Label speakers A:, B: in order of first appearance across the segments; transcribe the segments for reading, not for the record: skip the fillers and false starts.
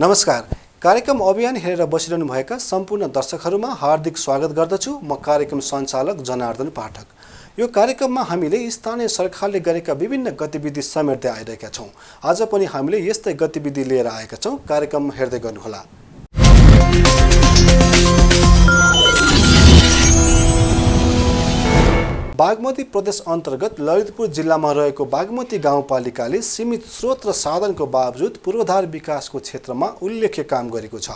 A: नमस्कार। कार्यक्रम अभियान हेरेर बसिरहनु भएका सम्पूर्ण दर्शकहरूमा हार्दिक स्वागत गर्दछु। म कार्यक्रम सञ्चालक जनार्दन पाठक। यो कार्यक्रममा हामीले स्थानीय सरकारले गरेका विभिन्न गतिविधि समेट्दै आइरहेका छौँ। आज पनि हामीले यस्तै गतिविधि लिएर आएका छौँ। कार्यक्रम हेर्दै गर्नुहोला। बागमती प्रदेश अन्तर्गत ललितपुर जिल्लामा रहेको बागमती गाउँपालिकाले सीमित स्रोत र साधनको बावजुद पूर्वाधार विकासको क्षेत्रमा उल्लेख्य काम गरेको छ।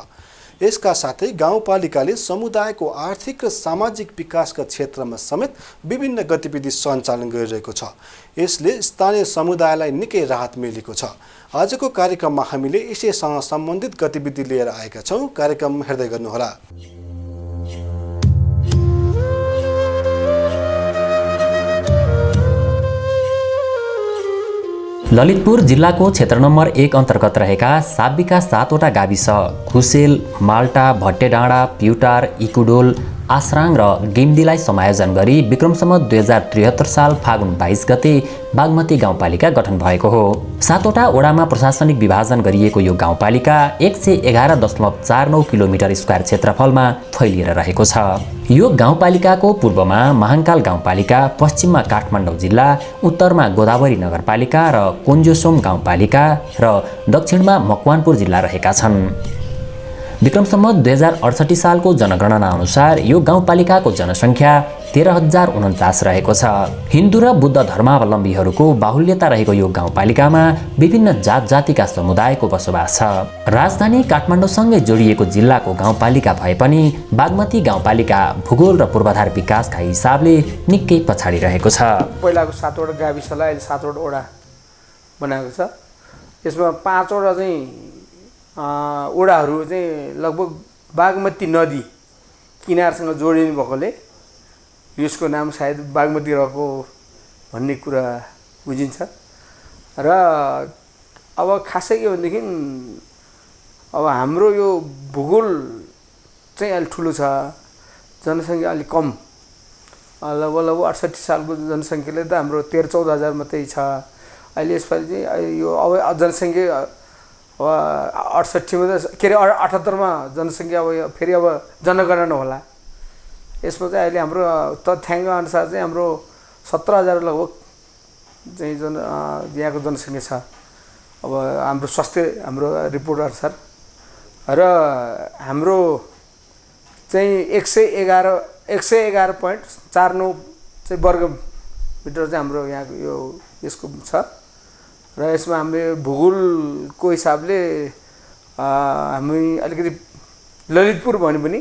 A: यसका साथै गाउँपालिकाले समुदायको आर्थिक र सामाजिक विकासका क्षेत्रमा समेत विभिन्न गतिविधि सञ्चालन गरिरहेको छ। यसले स्थानीय समुदायलाई निकै राहत मिलेको छ। आजको कार्यक्रममा हामीले यसैसँग सम्बन्धित गतिविधि लिएर आएका छौँ। कार्यक्रम हेर्दै गर्नुहोला।
B: ललितपुर जिल्लाको क्षेत्र नम्बर 1 अन्तर्गत रहेका साब्बीका 7वटा गाविस खुसेल, माल्टा, भट्टेडाँडा, प्युटार, इकुडोल, आश्राङ र गेम्दीलाई समायोजन गरी विक्रमसम्म 2073 साल फागुन 22 गते बागमती गाउँपालिका गठन भएको हो। 7वटा वडामा प्रशासनिक विभाजन गरिएको यो गाउँपालिका 111.49 किलोमिटर स्क्वायर क्षेत्रफलमा फैलिएर रहेको छ। यो गाउँपालिकाको पूर्वमा महाङ्काल गाउँपालिका, पश्चिममा काठमाडौँ जिल्ला, उत्तरमा गोदावरी नगरपालिका र कोन्जोसोम गाउँपालिका र दक्षिणमा मकवानपुर जिल्ला रहेका छन्। विक्रमसम्म 2068 सालको जनगणना अनुसार यो गाउँपालिकाको जनसङ्ख्या 13,049 रहेको छ। हिन्दू र बुद्ध धर्मावलम्बीहरूको बाहुल्यता रहेको यो गाउँपालिकामा विभिन्न जात जातिका समुदायको बसोबास छ। राजधानी काठमाडौँसँगै जोडिएको जिल्लाको गाउँपालिका भए पनि बागमती गाउँपालिका भूगोल र पूर्वाधार विकासका हिसाबले निकै पछाडि रहेको छ।
C: पहिलाको 7वटा गाविसलाई अहिले 7वटा वडा बनाएको छ। यसमा 5वटा चाहिँ वडाहरू चाहिँ लगभग बागमती नदी किनारसँग जोडिनु भएकोले यसको नाम सायद बागमती रहेको भन्ने कुरा बुझिन्छ। र अब खासै के भनेदेखि अब हाम्रो यो भूगोल चाहिँ अलि ठुलो छ, जनसङ्ख्या अलिक कम, लगभग 68 सालको जनसङ्ख्याले त हाम्रो 13-14 हजार मात्रै छ। अहिले यसपालि चाहिँ यो अब जनसङ्ख्या 68 मा के अरे 78 मा जनसङ्ख्या अब फेरि अब जनगणना होला। यसमा चाहिँ अहिले हाम्रो तथ्याङ्क अनुसार चाहिँ हाम्रो 17,000 लगभग चाहिँ यहाँको जनसङ्ख्या छ। अब हाम्रो स्वास्थ्य हाम्रो रिपोर्ट अनुसार र हाम्रो चाहिँ 111.49 चाहिँ वर्ग मिटर चाहिँ हाम्रो यहाँको यो यसको छ। र यसमा हामीले भूगोलको हिसाबले हामी अलिकति ललितपुर भन्यो भने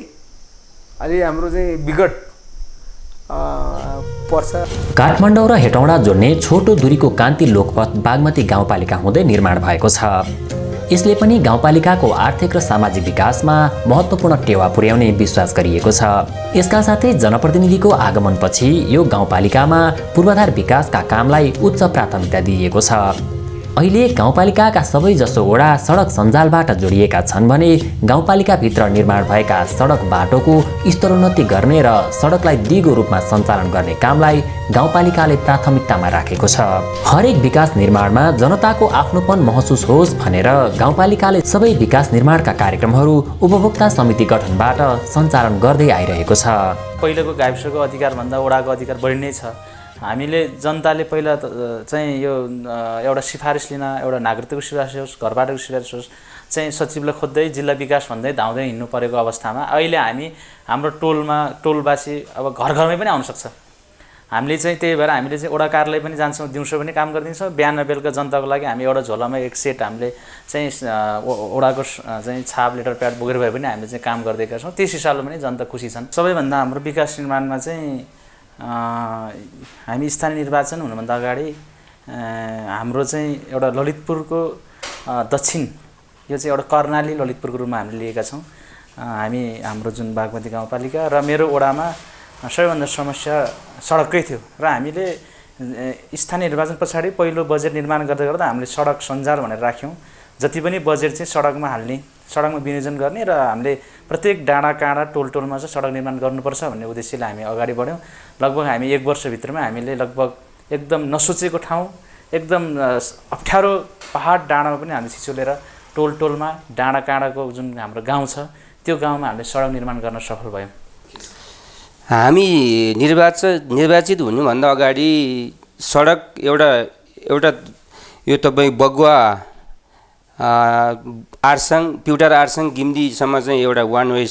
C: अलि हाम्रो चाहिँ विकट पर्छ।
B: काठमाडौँ र हेटौँडा जोड्ने छोटो दूरीको कान्ति लोकपथ बागमती गाउँपालिका हुँदै निर्माण भएको छ। यसले पनि गाउँपालिकाको आर्थिक र सामाजिक विकासमा महत्त्वपूर्ण टेवा पुर्याउने विश्वास गरिएको छ। यसका साथै जनप्रतिनिधिको आगमनपछि यो गाउँपालिकामा पूर्वाधार विकासका कामलाई उच्च प्राथमिकता दिइएको छ। अहिले गाउँपालिकाका सबैजसो वडा सडक सञ्जालबाट जोडिएका छन् भने गाउँपालिकाभित्र निर्माण भएका सडक बाटोको स्तरोन्नति गर्ने र सडकलाई दिगो रूपमा सञ्चालन गर्ने कामलाई गाउँपालिकाले प्राथमिकतामा राखेको छ। हरेक विकास निर्माणमा जनताको आफ्नोपन महसुस होस् भनेर गाउँपालिकाले सबै विकास निर्माणका कार्यक्रमहरू उपभोक्ता समिति गठनबाट सञ्चालन गर्दै आइरहेको छ।
D: पहिलेको गाविसको अधिकारभन्दा वडाको अधिकार बढी नै छ। हामीले जनताले पहिला चाहिँ यो एउटा सिफारिस लिन, एउटा नागरिकको सिफारिस होस्, घरबाटको सिफारिस होस्, चाहिँ सचिवलाई खोज्दै जिल्ला विकास भन्दै धाउँदै हिँड्नु परेको अवस्थामा अहिले हामी हाम्रो टोलवासी अब घर घरमै पनि आउन सक्छ। हामीले चाहिँ त्यही भएर हामीले चाहिँ वडा कार्यालय पनि जान्छौँ, दिउँसो पनि काम गरिदिन्छौँ, बिहान बेलुका जनताको लागि हामी एउटा झोलामा एक सेट हामीले चाहिँ वडाको चाहिँ छाप लेटर प्याड बोकेर भए पनि हामीले चाहिँ काम गर्दैका छौँ। त्यस हिसाबले पनि जनता खुसी छन्। सबैभन्दा हाम्रो विकास निर्माणमा चाहिँ हामी स्थानीय निर्वाचन हुनुभन्दा अगाडि हाम्रो चाहिँ एउटा ललितपुरको दक्षिण यो चाहिँ एउटा कर्णाली ललितपुरको रूपमा हामीले लिएका छौँ। हाम्रो जुन बागमती गाउँपालिका र मेरो वडामा सबैभन्दा समस्या सडककै थियो र हामीले स्थानीय निर्वाचन पछाडि पहिलो बजेट निर्माण गर्दा गर्दा हामीले सडक सञ्जाल भनेर राख्यौँ। जति पनि बजेट चाहिँ सडकमा हाल्ने, सडकमा विनियोजन गर्ने र हामीले प्रत्येक डाँडा काँडा टोलमा चाहिँ सडक निर्माण गर्नुपर्छ भन्ने उद्देश्यले हामी अगाडि बढ्यौँ। लगभग हामी 1 वर्षभित्रमा हामीले लगभग एकदम नसोचेको ठाउँ, एकदम अप्ठ्यारो पहाड डाँडामा पनि हामी छिचोलेर टोलमा डाँडा काँडाको जुन हाम्रो गाउँ छ त्यो गाउँमा हामीले सडक निर्माण गर्न सफल भयौँ।
E: हामी निर्वाचित हुनुभन्दा अगाडि सडक एउटा यो तपाईँ बगुवा आर्साङ प्युटार आर्साङ गिम्दीसम्म चाहिँ एउटा वान वे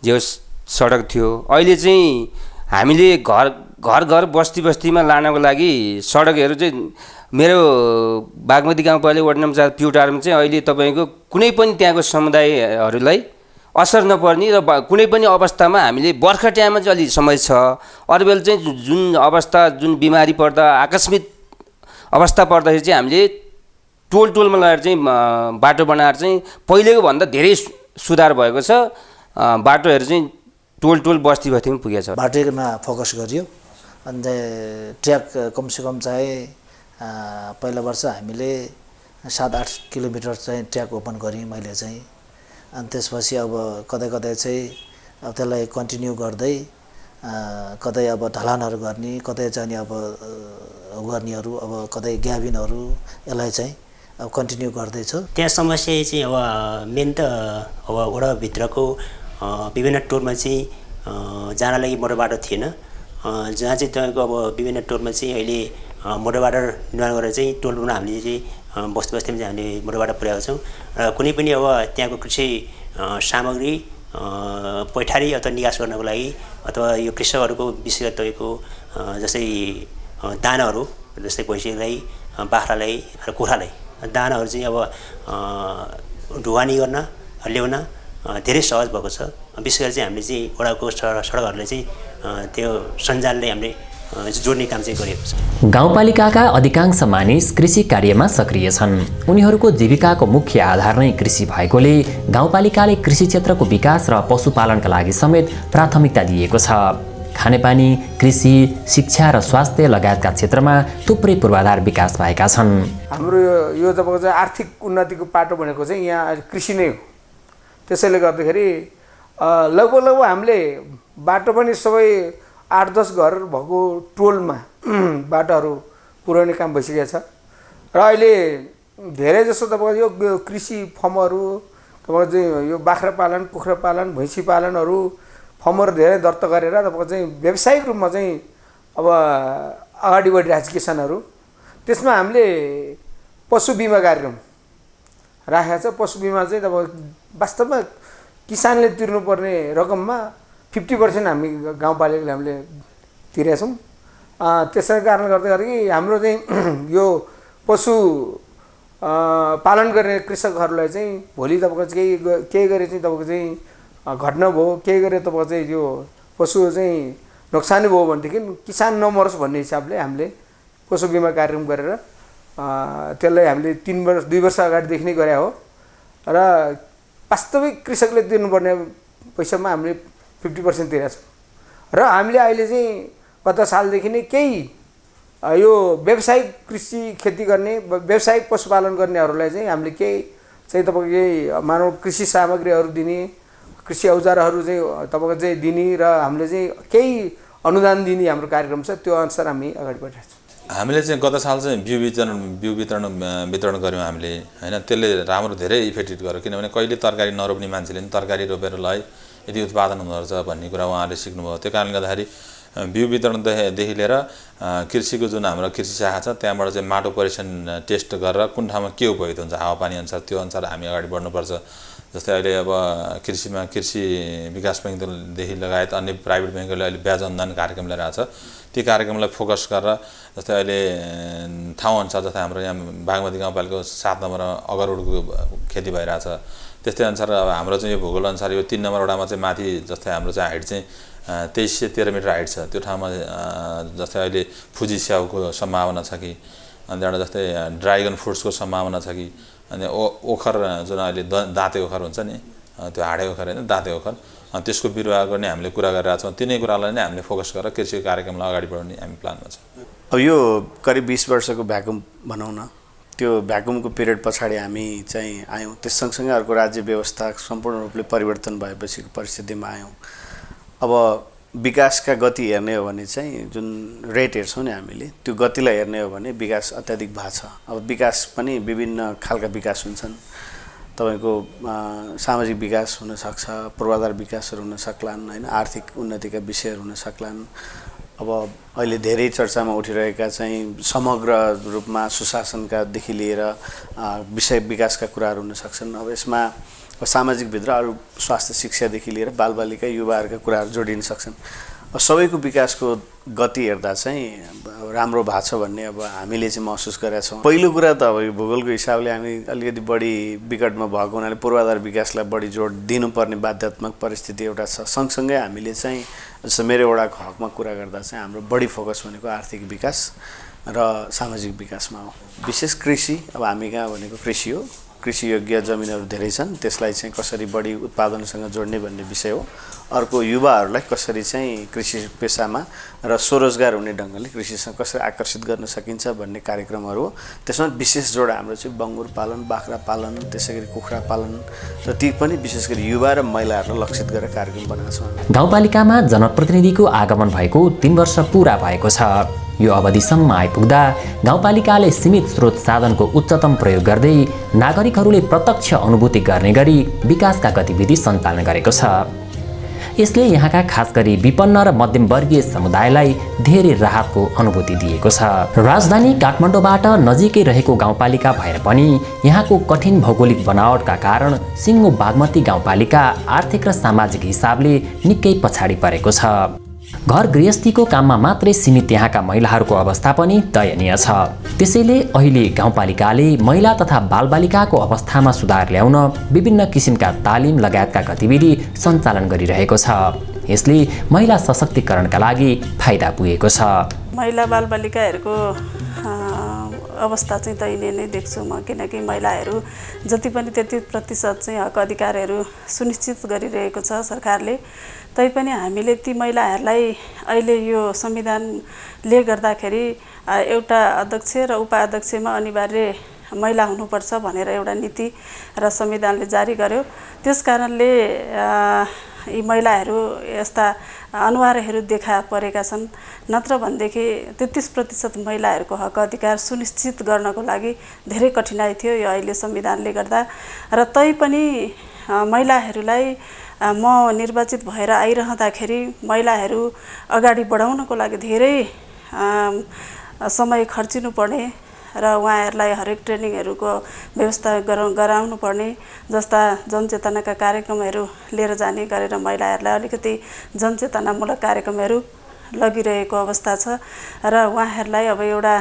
E: जो सडक थियो। अहिले चाहिँ हामीले घर बस्तीमा लानको लागि सडकहरू चाहिँ मेरो बागमती गाउँपालिका वार्ड नम्बर 4 प्युटारमा चाहिँ अहिले तपाईँको कुनै पनि त्यहाँको समुदायहरूलाई असर नपर्ने र कुनै पनि अवस्थामा हामीले बर्खा टाइममा चाहिँ अलिक समस्या छ। अरू बेला चाहिँ जुन अवस्था जुन बिमारी पर्दा आकस्मिक अवस्था पर्दाखेरि चाहिँ हामीले टोलमा लगेर चाहिँ बाटो बनाएर चाहिँ पहिलेको भन्दा धेरै सुधार भएको छ। बाटोहरू चाहिँ टोल बस्तीमा पुगेको छ।
F: बाटोमा फोकस गरियो अन्त ट्र्याक कमसेकम चाहिँ पहिला वर्ष हामीले 7-8 किलोमिटर चाहिँ ट्र्याक ओपन गरेँ मैले चाहिँ। अनि त्यसपछि अब कतै चाहिँ अब त्यसलाई कन्टिन्यू गर्दै कतै अब ढलानहरू गर्ने, कतै चाहिँ अब गर्नेहरू, अब कतै ग्याबिनहरू यसलाई चाहिँ अब कन्टिन्यू गर्दैछ।
G: त्यहाँ समस्या चाहिँ अब मेन त अब वडाभित्रको विभिन्न टोलमा चाहिँ जान लागि मोटर बाटो थिएन, जहाँ चाहिँ तपाईँको अब विभिन्न टोलमा चाहिँ अहिले मोटर बाटो निर्माण गरेर चाहिँ टोलमा हामीले चाहिँ बस्तीमा चाहिँ हामीले मोटर बाटो पुर्याएको छौँ। र कुनै पनि अब त्यहाँको कृषि सामग्री पैठारी अथवा निकास गर्नको लागि अथवा यो कृषकहरूको विशेष गरी तपाईँको जस्तै दानाहरू जस्तै भैँसीलाई, बाख्रालाई र कुखुरालाई दानाहरू चाहिँ अब ढुवानी गर्न ल्याउन धेरै सहज भएको छ। विशेष गरी चाहिँ हामीले चाहिँ वडाको सडकहरूलाई चाहिँ त्यो सञ्जालले हामीले जोड्ने काम चाहिँ गरेको छ।
B: गाउँपालिकाका अधिकांश मानिस कृषि कार्यमा सक्रिय छन्। उनीहरूको जीविकाको मुख्य आधार नै कृषि भएकोले गाउँपालिकाले कृषि क्षेत्रको विकास र पशुपालनका लागि समेत प्राथमिकता दिएको छ। खानेपानी, कृषि, शिक्षा र स्वास्थ्य लगायतका क्षेत्रमा थुप्रै पूर्वाधार विकास भएका छन्।
C: हाम्रो यो तपाईँको चाहिँ आर्थिक उन्नतिको पाटो भनेको चाहिँ यहाँ कृषि नै हो। त्यसैले गर्दाखेरि लगभग हामीले बाटो पनि सबै 8-10 घर भएको टोलमा बाटोहरू पुर्याउने काम भइसकेको छ। र अहिले धेरै जसो तपाईँको यो कृषि फर्महरू तपाईँको चाहिँ यो बाख्रा पालन, कुखुरा पालन, भैँसी पालनहरू फर्महरू धेरै दर्ता गरेर तपाईँको चाहिँ व्यावसायिक रूपमा चाहिँ अब अगाडि बढिरहेको छ किसानहरू। त्यसमा हामीले पशु बिमा कार्यक्रम राखेको छ। पशु बिमा चाहिँ तपाईँको वास्तवमा किसानले तिर्नुपर्ने रकममा 50% हामी गाउँपालिकाले हामीले तिरेका छौँ। त्यसै कारणले गर्दाखेरि हाम्रो चाहिँ यो पशु पालन गर्ने कृषकहरूलाई चाहिँ भोलि तपाईँको केही गरे चाहिँ तपाईँको चाहिँ घटना भयो, केही गरे तपाईँको चाहिँ यो पशु चाहिँ नोक्सानी भयो भनेदेखि किसान नमरोस् भन्ने हिसाबले हामीले पशु बिमा कार्यक्रम गरेर त्यसलाई हामीले 2 वर्ष अगाडिदेखि नै गरे हो। र वास्तविक कृषकले तिर्नुपर्ने पैसामा हामीले 50% तिरेका छौँ। र हामीले अहिले चाहिँ गत सालदेखि नै केही यो व्यावसायिक कृषि खेती गर्ने, व्यावसायिक पशुपालन गर्नेहरूलाई चाहिँ हामीले केही चाहिँ तपाईँको यही मानव कृषि सामग्रीहरू दिने, कृषि औजारहरू चाहिँ तपाईँको चाहिँ दिने र हामीले चाहिँ केही अनुदान दिने हाम्रो कार्यक्रम छ। त्यो अनुसार हामी अगाडि बढिरहेको छौँ।
H: हामीले चाहिँ गत साल चाहिँ बिउ वितरण गऱ्यौँ हामीले, होइन। त्यसले राम्रो धेरै इफेक्टिभ गर्यो, किनभने कहिले तरकारी नरोप्ने मान्छेले पनि तरकारी रोपेर ल यदि उत्पादन हुँदो रहेछ भन्ने कुरा उहाँहरूले सिक्नुभयो। त्यो कारणले गर्दाखेरि बिउ वितरणदेखि लिएर कृषिको जुन हाम्रो कृषि शाखा छ त्यहाँबाट चाहिँ माटो परीक्षण टेस्ट गरेर कुन ठाउँमा के उपयुक्त हुन्छ हावापानी अनुसार त्यो अनुसार हामी अगाडि बढ्नुपर्छ। जस्तै अहिले अब कृषिमा कृषि विकास ब्याङ्कदेखि लगायत अन्य प्राइभेट ब्याङ्कहरूले अहिले ब्याज अनुदान कार्यक्रम ल्याइरहेको छ। ती कार्यक्रमलाई फोकस गरेर जस्तै अहिले ठाउँअनुसार जस्तै हाम्रो यहाँ बागमती गाउँपालिकाको 7 नम्बर अगरउडको खेती भइरहेछ, त्यस्तै अनुसार अब हाम्रो चाहिँ यो भूगोल अनुसार यो 3 नम्बर वडामा चाहिँ माथि जस्तै हाम्रो चाहिँ हाइट चाहिँ 2313 मिटर हाइट छ। त्यो ठाउँमा जस्तै अहिले फुजी स्याउको सम्भावना छ कि, अनि एउटा जस्तै ड्राइगन फ्रुट्सको सम्भावना छ कि, अनि ओखर जुन अहिले दाँते ओखर हुन्छ नि, त्यो हाडे ओखर होइन दाँते ओखर, त्यसको बिरुवा गर्ने हामीले कुरा गरिरहेका छौँ। तिनै कुरालाई नै हामीले फोकस गरेर कृषि कार्यक्रमलाई अगाडि बढाउने हामी प्लानमा छौँ।
I: अब यो करिब 20 वर्षको भ्याकुम भनौँ न, त्यो भ्याकुमको पिरियड पछाडि हामी चाहिँ आयौँ। त्यस सँगसँगै अर्को राज्य व्यवस्था सम्पूर्ण रूपले परिवर्तन भएपछिको परिस्थितिमा आयौँ। अब विकासका गति हेर्ने हो भने चाहिँ जुन रेट हेर्छौँ नि हामीले, त्यो गतिलाई हेर्ने हो भने विकास अत्याधिक भएको छ। अब विकास पनि विभिन्न खालका विकास हुन्छन्। तपाईँको सामाजिक विकास हुनसक्छ, पूर्वाधार विकासहरू हुन सक्लान् होइन, आर्थिक उन्नतिका विषयहरू हुन सक्लान्। अब अहिले धेरै चर्चामा उठिरहेका चाहिँ समग्र रूपमा सुशासनकादेखि लिएर विषय विकासका कुराहरू हुन सक्छन्। अब यसमा सामाजिकभित्र अरू स्वास्थ्य शिक्षादेखि लिएर बालबालिका युवाहरूका कुराहरू जोडिन सक्छन्। सबैको विकासको गति हेर्दा चाहिँ राम्रो भएको छ भन्ने अब हामीले चाहिँ महसुस गरेका छौँ। पहिलो कुरा त अब यो भूगोलको हिसाबले हामी अलिकति बढी विकटमा भएको हुनाले पूर्वाधार विकासलाई बढी जोड दिनुपर्ने बाध्यात्मक परिस्थिति एउटा छ। सँगसँगै हामीले चाहिँ जस्तो मेरो वडाको हकमा कुरा गर्दा चाहिँ हाम्रो बढी फोकस भनेको आर्थिक विकास र सामाजिक विकासमा हो। विशेष कृषि, अब हामी कहाँ भनेको कृषि हो, कृषि योग्य जमिनहरू धेरै छन्, त्यसलाई चाहिँ कसरी बढी उत्पादनसँग जोड्ने भन्ने विषय हो। अर्को युवाहरूलाई कसरी चाहिँ कृषि पेसामा र स्वरोजगार हुने ढङ्गले कृषिसँग कसरी आकर्षित गर्न सकिन्छ भन्ने कार्यक्रमहरू हो। त्यसमा विशेष जोड हाम्रो चाहिँ बङ्गुर पालन, बाख्रा पालन, त्यसै गरी कुखुरा पालन र ती पनि विशेष गरी युवा र महिलाहरूलाई लक्षित गरेर कार्यक्रम बनाएको छौँ।
B: गाउँपालिकामा जनप्रतिनिधिको आगमन भएको 3 वर्ष पुरा भएको छ। यो अवधिसम्म आइपुग्दा गाउँपालिकाले सीमित स्रोत साधनको उच्चतम प्रयोग गर्दै नागरिकहरूले प्रत्यक्ष अनुभूति गर्ने गरी विकासका गतिविधि सञ्चालन गरेको छ। यसले यहाँका खास गरी विपन्न र मध्यमवर्गीय समुदायलाई धेरै राहतको अनुभूति दिएको छ। राजधानी काठमाडौँबाट नजिकै रहेको गाउँपालिका भएर पनि यहाँको कठिन भौगोलिक बनावटका कारण सिङ्गो बागमती गाउँपालिका आर्थिक र सामाजिक हिसाबले निकै पछाडि परेको छ। घर गृहस्थीको काममा मात्रै सीमित यहाँका महिलाहरूको अवस्था पनि दयनीय छ। त्यसैले अहिले गाउँपालिकाले महिला तथा बालबालिकाको अवस्थामा सुधार ल्याउन विभिन्न किसिमका तालिम लगायतका गतिविधि सञ्चालन गरिरहेको छ। यसले महिला सशक्तिकरणका लागि फाइदा पुगेको छ।
J: महिला बालबालिकाहरूको अवस्था चाहिँ दयनीय नै देख्छु म, किनकि महिलाहरू जति पनि त्यति प्रतिशत चाहिँ हक अधिकारहरू सुनिश्चित गरिरहेको छ सरकारले। तैपनि हामीले ती महिलाहरूलाई अहिले यो संविधानले गर्दाखेरि एउटा अध्यक्ष र उपाध्यक्षमा अनिवार्य महिला हुनुपर्छ भनेर एउटा नीति र संविधानले जारी गर्यो। त्यस कारणले यी महिलाहरू यस्ता अनुहारहरू देखा परेका छन्। नत्र भनेदेखि 33% महिलाहरूको हक अधिकार सुनिश्चित गर्नको लागि धेरै कठिनाइ थियो यो अहिले संविधानले गर्दा। र तैपनि महिलाहरूलाई म निर्वाचित भएर आइरहँदाखेरि महिलाहरू अगाडि बढाउनको लागि धेरै समय खर्चिनुपर्ने र उहाँहरूलाई हरेक ट्रेनिङहरूको व्यवस्था गराउनु पर्ने जस्ता जनचेतनाका कार्यक्रमहरू लिएर जाने गरेर महिलाहरूलाई अलिकति जनचेतनामूलक कार्यक्रमहरू लगिरहेको अवस्था छ। र उहाँहरूलाई अब एउटा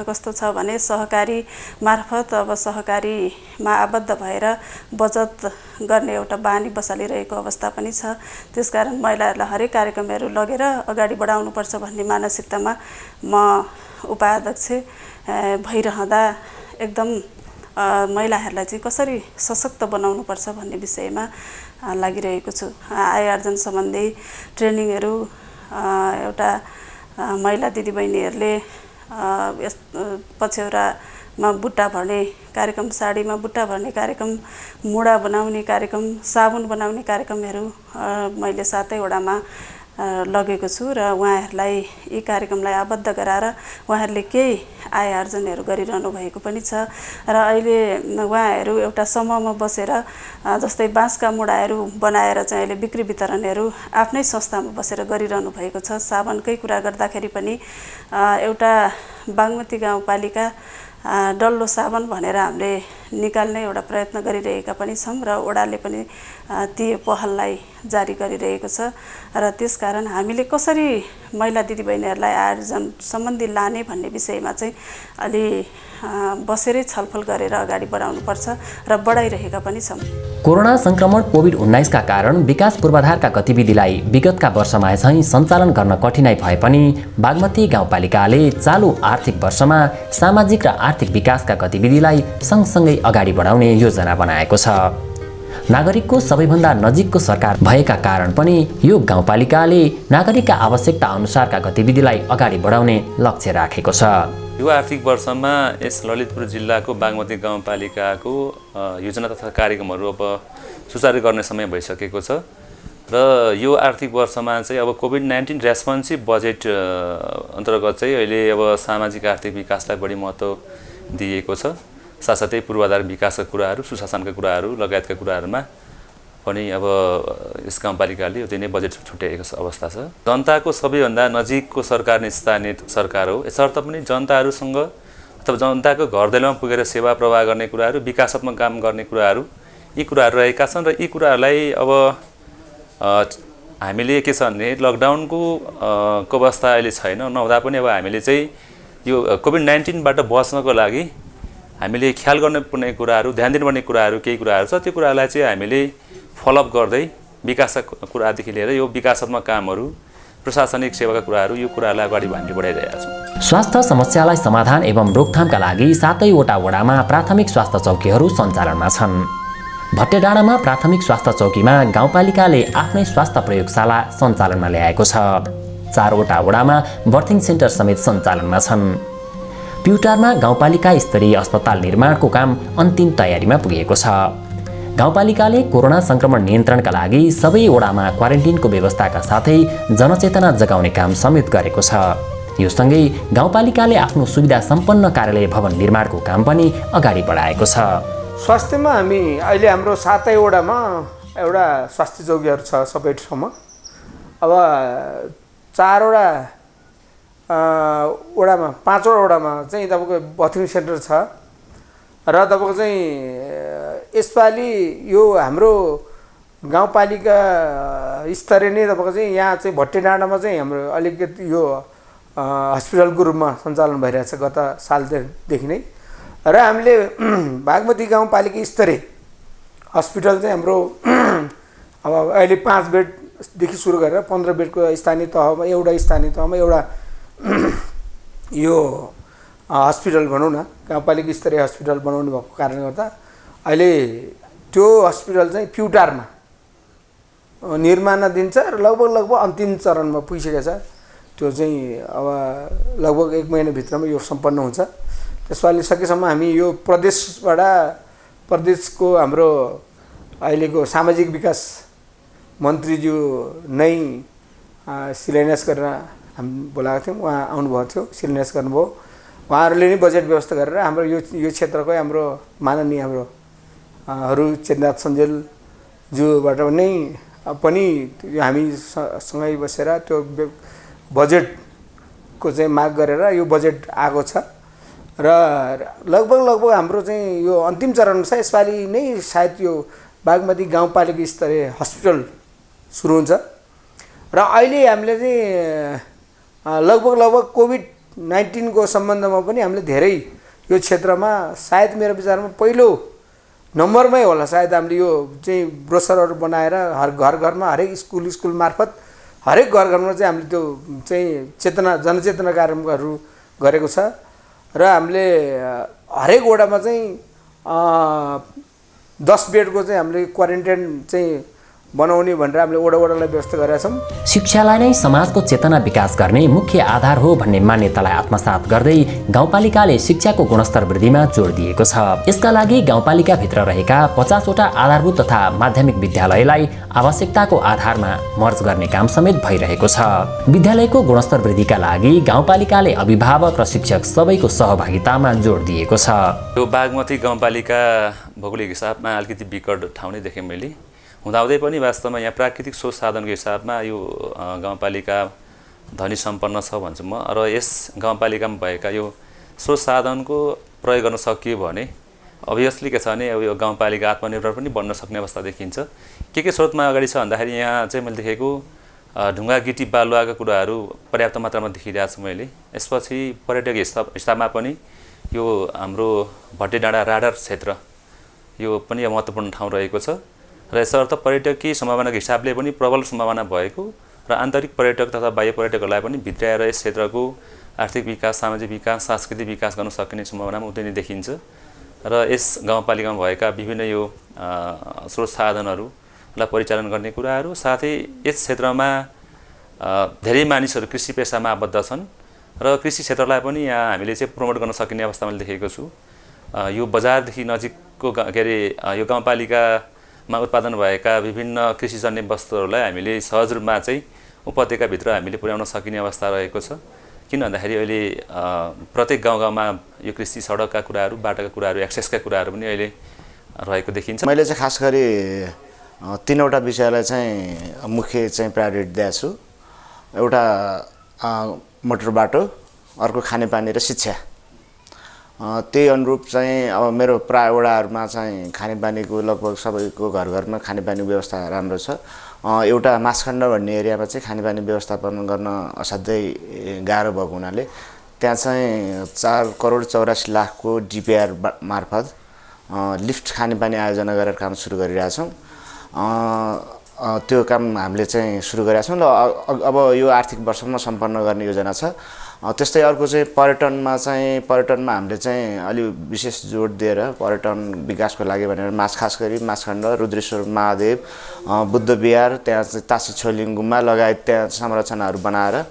J: कस्तो छ भने सहकारी मार्फत अब सहकारीमा आबद्ध भएर बचत गर्ने एउटा बानी बसालिरहेको अवस्था पनि छ। त्यसकारण महिलाहरूलाई हरेक कार्यक्रमहरू लगेर अगाडि बढाउनुपर्छ भन्ने मानसिकतामा म उपाध्यक्ष भइरहँदा एकदम महिलाहरूलाई चाहिँ कसरी सशक्त बनाउनुपर्छ भन्ने विषयमा लागिरहेको छु। आय आर्जन सम्बन्धी ट्रेनिङहरू एउटा महिला दिदीबहिनीहरूले पछ्यौरामा बुट्टा भर्ने कार्यक्रम, साडीमा बुट्टा भर्ने कार्यक्रम, मुडा बनाउने कार्यक्रम, साबुन बनाउने कार्यक्रमहरू मैले 7 वडामा लगेको छु। र उहाँहरूलाई यी कार्यक्रमलाई आबद्ध गराएर उहाँहरूले केही आय आर्जनहरू गरिरहनु भएको पनि छ। र अहिले उहाँहरू एउटा समूहमा बसेर जस्तै बाँसका मुडाहरू बनाएर चाहिँ अहिले बिक्री वितरणहरू आफ्नै संस्थामा बसेर गरिरहनु भएको छ। साबनकै कुरा गर्दाखेरि पनि एउटा बागमती गाउँपालिका डल्लो साबन भनेर हामीले निकाल्ने एउटा प्रयत्न गरिरहेका पनि छौँ र ओडाले पनि ती पहललाई जारी गरिरहेको छ। र त्यसकारण हामीले कसरी महिला दिदीबहिनीहरूलाई आर्जन सम्बन्धी लाने भन्ने विषयमा चाहिँ अलि बसेरै छलफल गरेर अगाडि बढाउनुपर्छ र बढाइरहेका पनि छौँ।
B: कोरोना संक्रमण कोभिड-19 का कारण विकास पूर्वाधारका गतिविधिलाई विगतका वर्षमा चाहिँ सञ्चालन गर्न कठिनाइ भए पनि बागमती गाउँपालिकाले चालु आर्थिक वर्षमा सामाजिक र आर्थिक विकासका गतिविधिलाई सँगसँगै अगाडि बढाउने योजना बनाएको छ। नागरिकको सबैभन्दा नजिकको सरकार भएका कारण पनि यो गाउँपालिकाले नागरिकका आवश्यकता अनुसारका गतिविधिलाई अगाडि बढाउने लक्ष्य राखेको छ।
K: यो आर्थिक वर्षमा यस ललितपुर जिल्लाको बागमती गाउँपालिकाको योजना तथा कार्यक्रमहरू अब सुचारू गर्ने समय भइसकेको छ र यो आर्थिक वर्षमा चाहिँ अब कोभिड-19 रेस्पोन्सिभ बजेट अन्तर्गत चाहिँ अहिले अब सामाजिक आर्थिक विकासलाई बढी महत्त्व दिएको छ साथसाथै पूर्वाधार विकासका कुराहरू, सुशासनका कुराहरू लगायतका कुराहरूमा पनि अब यस गाउँपालिकाले उति नै बजेट छुट्याएको अवस्था छ। जनताको सबैभन्दा नजिकको सरकार नै स्थानीय सरकार हो। यसर्थ पनि जनताहरूसँग अथवा जनताको घर दैलोमा पुगेर सेवा प्रवाह गर्ने कुराहरू, विकासात्मक काम गर्ने कुराहरू, यी कुराहरू रहेका छन् र यी कुराहरूलाई अब हामीले के छ भने लकडाउनको अवस्था अहिले छैन, नहुँदा पनि अब हामीले चाहिँ यो कोभिड-19बाट बच्नको लागि हामीले ख्याल गर्नुपर्ने कुराहरू, ध्यान दिनुपर्ने कुराहरू केही कुराहरू छ। त्यो कुरालाई चाहिँ हामीले फलोअप गर्दै विकासका कुरादेखि लिएर यो विकासात्मक कामहरू, प्रशासनिक सेवाका कुराहरू, यो कुरालाई अगाडि हामीले बढाइरहेका छौँ।
B: स्वास्थ्य समस्यालाई समाधान एवं रोकथामका लागि 7वटा वडामा प्राथमिक स्वास्थ्य चौकीहरू सञ्चालनमा छन्। भट्टेडाँडामा प्राथमिक स्वास्थ्य चौकीमा गाउँपालिकाले आफ्नै स्वास्थ्य प्रयोगशाला सञ्चालनमा ल्याएको छ। 4वटा वडामा बर्थिङ सेन्टर समेत सञ्चालनमा छन्। प्युटारमा गाउँपालिका स्तरीय अस्पताल निर्माणको काम अन्तिम तयारीमा पुगेको छ। गाउँपालिकाले कोरोना संक्रमण नियन्त्रणका लागि सबै वडामा क्वारेन्टिनको व्यवस्थाका साथै जनचेतना जगाउने काम समेत गरेको छ। यो सँगै गाउँपालिकाले आफ्नो सुविधा सम्पन्न कार्यालय भवन निर्माणको काम पनि अगाडि बढाएको छ।
C: स्वास्थ्यमा हामी अहिले हाम्रो 7 वडामा एउटा स्वास्थ्य चौकीहरू छ सबै ठाउँमा। अब 4वटा वडामा 5वटा वडामा चाहिँ तपाईँको बर्थिङ सेन्टर छ र तपाईँको चाहिँ यसपालि यो हाम्रो गाउँपालिका स्तरीय नै तपाईँको चाहिँ यहाँ चाहिँ भट्टेडाँडामा चाहिँ हाम्रो अलिकति यो हस्पिटलको रूपमा सञ्चालन भइरहेछ गत सालदेखि नै। र हामीले बागमती गाउँपालिका स्तरीय हस्पिटल चाहिँ हाम्रो अब अहिले 5 बेडदेखि सुरु गरेर 15 बेडको स्थानीय तहमा एउटा यो हस्पिटल भनौँ न, गाउँपालिका स्तरीय हस्पिटल बनाउनु भएको कारणले गर्दा अहिले त्यो हस्पिटल चाहिँ प्युटारमा निर्माणाधीन छ र लगभग अन्तिम चरणमा पुगिसकेको छ। त्यो चाहिँ अब लगभग 1 महिनाभित्रमा यो सम्पन्न हुन्छ। त्यसपालि सकेसम्म हामी यो प्रदेशको हाम्रो अहिलेको सामाजिक विकास मन्त्रीज्यू नै शिलान्यास गरेर हामी बोलाएको थियौँ। उहाँ आउनुभएको थियो, शिलान्यास गर्नुभयो। उहाँहरूले नै बजेट व्यवस्था गरेर हाम्रो यो क्षेत्रकै हाम्रो माननीय हाम्रो चेतनाथ सञ्जेलज्यूबाट नै पनि हामी सँगै बसेर त्यो बजेटको चाहिँ माग गरेर यो बजेट आएको छ र लगभग हाम्रो चाहिँ यो अन्तिम चरणमा छ। यसपालि नै सायद यो बागमती गाउँपालिका स्तरीय हस्पिटल सुरु हुन्छ र अहिले हामीले चाहिँ लगभग कोभिड-19 को सम्बन्धमा पनि हामीले धेरै यो क्षेत्रमा सायद मेरो विचारमा पहिलो नम्बरमै होला सायद हामीले यो चाहिँ ब्रोसरहरू बनाएर घर-घरमा हरेक स्कुल मार्फत हरेक घर-घरमा चाहिँ हामीले त्यो चाहिँ जनचेतना कार्यक्रमहरू गरेको छ र हामीले हरेक वडामा चाहिँ 10 बेडको चाहिँ हामीले क्वारेन्टाइन चाहिँ बनाउने भनेर हामीले वडालाई व्यवस्था गरेका छौँ।
B: शिक्षालाई नै समाजको चेतना विकास गर्ने मुख्य आधार हो भन्ने मान्यतालाई आत्मसात गर्दै गाउँपालिकाले शिक्षाको गुणस्तर वृद्धिमा जोड दिएको छ। यसका लागि गाउँपालिकाभित्र रहेका 50वटा आधारभूत तथा माध्यमिक विद्यालयलाई आवश्यकताको आधारमा मर्ज गर्ने काम समेत भइरहेको छ। विद्यालयको गुणस्तर वृद्धिका लागि गाउँपालिकाले अभिभावक र शिक्षक सबैको सहभागितामा जोड दिएको छ।
K: यो बागमती गाउँपालिका भौगोलिक हिसाबमा अलिकति विकट ठाउँ नै देखेँ मैले। हुँदाहुँदै पनि वास्तवमा यहाँ प्राकृतिक स्रोत साधनको हिसाबमा यो गाउँपालिका धनी सम्पन्न छ भन्छु म। र यस गाउँपालिकामा भएका यो स्रोत साधनको प्रयोग गर्न सकियो भने अभियसली के छ भने अब यो गाउँपालिका आत्मनिर्भर पनि बन्न सक्ने अवस्था देखिन्छ। के स्रोतमा अगाडि छ भन्दाखेरि यहाँ चाहिँ मैले देखेको ढुङ्गा गिटी बालुवाका कुराहरू पर्याप्त मात्रामा देखिरहेको छु मैले। यसपछि पर्यटकीय हिसाबमा पनि यो हाम्रो भट्टेडाँडा राडर क्षेत्र यो पनि महत्त्वपूर्ण ठाउँ रहेको छ र यसर्थ पर्यटकीय सम्भावनाको हिसाबले पनि प्रबल सम्भावना भएको र आन्तरिक पर्यटक तथा बाह्य पर्यटकहरूलाई पनि भित्राएर यस क्षेत्रको आर्थिक विकास, सामाजिक विकास, सांस्कृतिक विकास गर्न सकिने सम्भावना उतै नै देखिन्छ। र यस गाउँपालिकामा भएका विभिन्न यो स्रोत साधनहरूलाई परिचालन गर्ने कुराहरू, साथै यस क्षेत्रमा धेरै मानिसहरू कृषि पेसामा आबद्ध छन् र कृषि क्षेत्रलाई पनि यहाँ हामीले चाहिँ प्रमोट गर्न सकिने अवस्था मैले देखेको छु। यो बजारदेखि नजिकको यो गाउँपालिकामा उत्पादन भएका विभिन्न कृषिजन्य वस्तुहरूलाई हामीले सहज रूपमा चाहिँ उपत्यकाभित्र हामीले पुर्याउन सकिने अवस्था रहेको छ। किन भन्दाखेरि अहिले प्रत्येक गाउँमा यो कृषि सडकका कुराहरू, बाटोका कुराहरू, एक्सेसका कुराहरू पनि अहिले रहेको देखिन्छ।
I: मैले चाहिँ खास गरी 3वटा विषयलाई चाहिँ मुख्य चाहिँ प्रायोरिटी दिएको छु। एउटा मोटर बाटो, अर्को खानेपानी र शिक्षा। त्यही अनुरूप चाहिँ अब मेरो प्राय वडाहरूमा चाहिँ खानेपानीको लगभग सबैको घर घरमा खानेपानी व्यवस्था राम्रो छ। एउटा मासखण्ड भन्ने एरियामा चाहिँ खानेपानी व्यवस्थापन गर्न असाध्यै गाह्रो भएको हुनाले त्यहाँ चाहिँ 4,84,00,000 DPR मार्फत लिफ्ट खानेपानी आयोजना गरेर काम सुरु गरिरहेछौँ। त्यो काम हामीले चाहिँ सुरु गरेका छौँ र अब यो आर्थिक वर्षमा सम्पन्न गर्ने योजना छ। त्यस्तै अर्को चाहिँ पर्यटनमा हामीले चाहिँ अलि विशेष जोड दिएर पर्यटन विकासको लागि भनेर खास गरी मासखण्ड, रुद्रेश्वर महादेव, बुद्ध विहार, त्यहाँ चाहिँ तासी छोइलिङ गुम्बा लगायत त्यहाँ संरचनाहरू बनाएर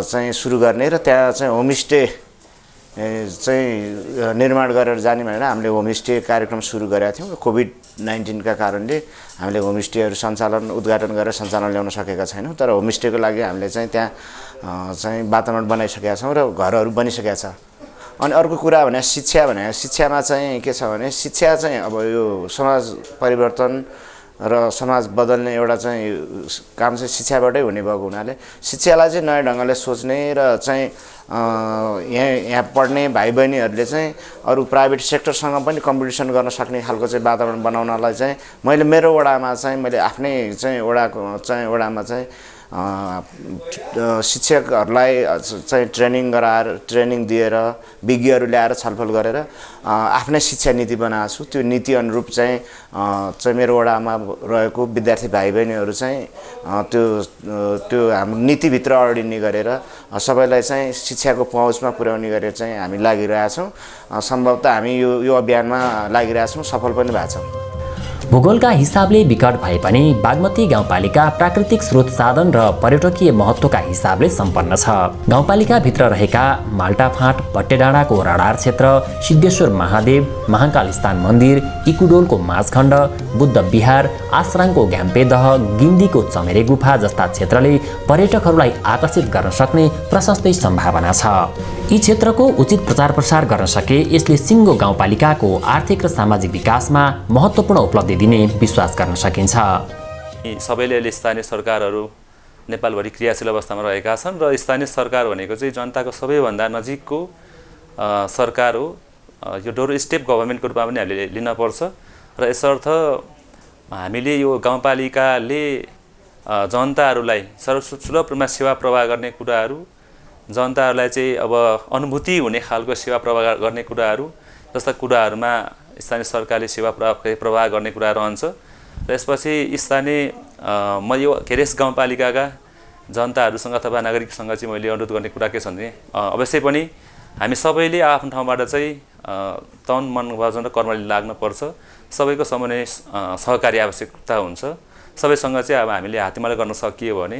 I: चाहिँ सुरु गर्ने र त्यहाँ चाहिँ होमस्टे चाहिँ निर्माण गरेर जाने भनेर हामीले होमस्टे कार्यक्रम सुरु गरेका थियौँ। कोभिड-19 का कारणले हामीले होमस्टेहरू उद्घाटन गरेर सञ्चालन ल्याउन सकेका छैनौँ। तर होमस्टेको लागि हामीले चाहिँ त्यहाँ चाहिँ वातावरण बनाइसकेका छौँ र घरहरू बनिसकेका छ। अनि अर्को कुरा भने शिक्षामा चाहिँ के छ भने शिक्षा चाहिँ अब यो समाज परिवर्तन र समाज बदल्ने एउटा चाहिँ काम चाहिँ शिक्षाबाटै हुने भएको हुनाले शिक्षालाई चाहिँ नयाँ ढङ्गले सोच्ने र चाहिँ यहाँ पढ्ने भाइ बहिनीहरूले चाहिँ अरू प्राइभेट सेक्टरसँग पनि कम्पिटिसन गर्न सक्ने खालको चाहिँ वातावरण बनाउनलाई चाहिँ मैले मेरो वडामा चाहिँ मैले आफ्नै चाहिँ वडामा चाहिँ शिक्षकहरूलाई चाहिँ ट्रेनिङ दिएर विज्ञहरू ल्याएर छलफल गरेर आफ्नै शिक्षा नीति बनाएको छु। त्यो नीति अनुरूप चाहिँ मेरो वडामा रहेको विद्यार्थी भाइ बहिनीहरू चाहिँ त्यो हाम्रो नीतिभित्र अडिने गरेर सबैलाई चाहिँ शिक्षाको पहुँचमा पुर्याउने गरेर चाहिँ हामी लागिरहेछौँ। सम्भवतः हामी यो अभियानमा लागिरहेछौँ, सफल पनि भएको छौँ।
B: भूगोलका हिसाबले विकट भए पनि बागमती गाउँपालिका प्राकृतिक स्रोत साधन र पर्यटकीय महत्त्वका हिसाबले सम्पन्न छ। गाउँपालिकाभित्र रहेका माल्टाफाँट, भट्टेडाँडाको राडार क्षेत्र, सिद्धेश्वर महादेव, महाकाल स्थान मन्दिर, इकुडोलको माझखण्ड, बुद्ध विहार, आसराङको घ्याम्पेदह, गिन्दीको चमेरे गुफा जस्ता क्षेत्रले पर्यटकहरूलाई आकर्षित गर्न सक्ने प्रशस्तै सम्भावना छ। यी क्षेत्रको उचित प्रचार प्रसार गर्न सके यसले सिङ्गो गाउँपालिकाको आर्थिक र सामाजिक विकासमा महत्त्वपूर्ण उपलब्धि दिने विश्वास गर्न सकिन्छ।
K: सबैले अहिले स्थानीय सरकारहरू नेपालभरि क्रियाशील अवस्थामा रहेका छन् र स्थानीय सरकार भनेको चाहिँ जनताको सबैभन्दा नजिकको सरकार हो। यो डोर स्टेप गभर्मेन्टको रूपमा पनि हामीले लिनपर्छ र यसर्थ हामीले यो गाउँपालिकाले जनताहरूलाई सर्वसुलभ रूपमा सेवा प्रवाह गर्ने कुराहरू, जनताहरूलाई चाहिँ अब अनुभूति हुने खालको सेवा प्रवाह गर्ने कुराहरू जस्ता कुराहरूमा स्थानीय सरकारले सेवा प्रवाह गर्ने कुरा रहन्छ। र यसपछि स्थानीय म यो केरेस गाउँपालिकाका जनताहरूसँग अथवा नागरिकसँग चाहिँ मैले अनुरोध गर्ने कुरा के छ भने अवश्य पनि हामी सबैले आफ्नो ठाउँबाट चाहिँ तन मन वचन र कर्मले लाग्नुपर्छ। सबैको समन्वय सहकारी आवश्यकता हुन्छ। सबैसँग चाहिँ अब हामीले हातेमालो गर्न सकियो भने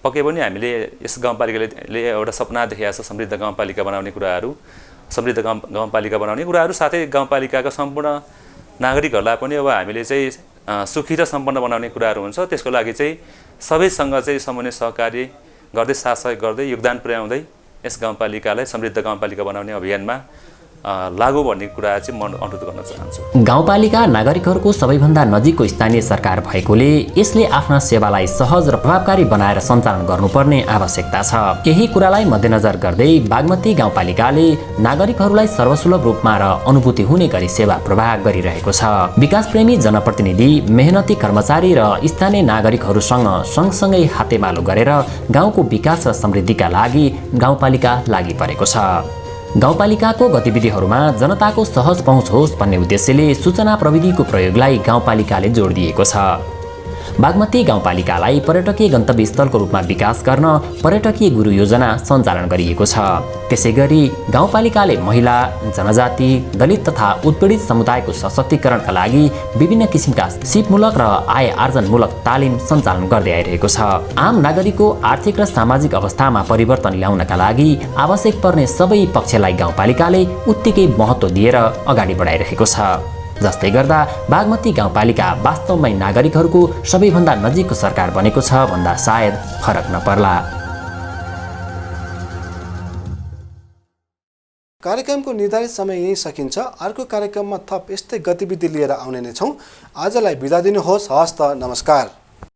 K: पक्कै पनि हामीले यस गाउँपालिकाले एउटा सपना देखेको छ, समृद्ध गाउँपालिका बनाउने कुराहरू, समृद्ध गाउँपालिका बनाउने कुराहरू, साथै गाउँपालिकाका सम्पूर्ण नागरिकहरूलाई पनि अब हामीले चाहिँ सुखी र सम्पन्न बनाउने कुराहरू हुन्छ। त्यसको लागि चाहिँ सबैसँग चाहिँ समन्वय सहकार्य गर्दै साथ सहयोग गर्दै योगदान पुर्याउँदै यस गाउँपालिकालाई समृद्ध गाउँपालिका बनाउने अभियानमा लागू भन्ने कुरा चाहिँ म अनुरोध गर्न चाहन्छु।
B: गाउँपालिका नागरिकहरूको सबैभन्दा नजिकको स्थानीय सरकार भएकोले यसले आफ्ना सेवालाई सहज र प्रभावकारी बनाएर सञ्चालन गर्नुपर्ने आवश्यकता छ। यही कुरालाई मध्यनजर गर्दै बागमती गाउँपालिकाले नागरिकहरूलाई सर्वसुलभ रूपमा र अनुभूति हुने गरी सेवा प्रवाह गरिरहेको छ। विकासप्रेमी जनप्रतिनिधि, मेहनती कर्मचारी र स्थानीय नागरिकहरूसँग सँगसँगै हातेमालो गरेर गाउँको विकास र समृद्धिका लागि गाउँपालिका लागि परेको छ। गाउँपालिकाको गतिविधिहरूमा जनताको सहज पहुँच होस् भन्ने उद्देश्यले सूचना प्रविधिको प्रयोगलाई गाउँपालिकाले जोड दिएको छ। बागमती गाउँपालिकालाई पर्यटकीय गन्तव्य स्थलको रूपमा विकास गर्न पर्यटकीय गुरु योजना सञ्चालन गरिएको छ। त्यसैगरी गाउँपालिकाले महिला, जनजाति, दलित तथा उत्पीडित समुदायको सशक्तिकरणका लागि विभिन्न किसिमका सिपमूलक र आय आर्जनमूलक तालिम सञ्चालन गर्दै आइरहेको छ। आम नागरिकको आर्थिक र सामाजिक अवस्थामा परिवर्तन ल्याउनका लागि आवश्यक पर्ने सबै पक्षलाई गाउँपालिकाले उत्तिकै महत्त्व दिएर अगाडि बढाइरहेको छ। जसले गर्दा बागमती गाउँपालिका वास्तवमै नागरिकहरूको सबैभन्दा नजिकको सरकार बनेको छ भन्दा सायद फरक नपर्ला।
A: कार्यक्रमको निर्धारित समय यही सकिन्छ। अर्को कार्यक्रममा थप यस्तै गतिविधि लिएर आउने नै छौँ। आजलाई बिदा दिनुहोस्। हवस् त, नमस्कार।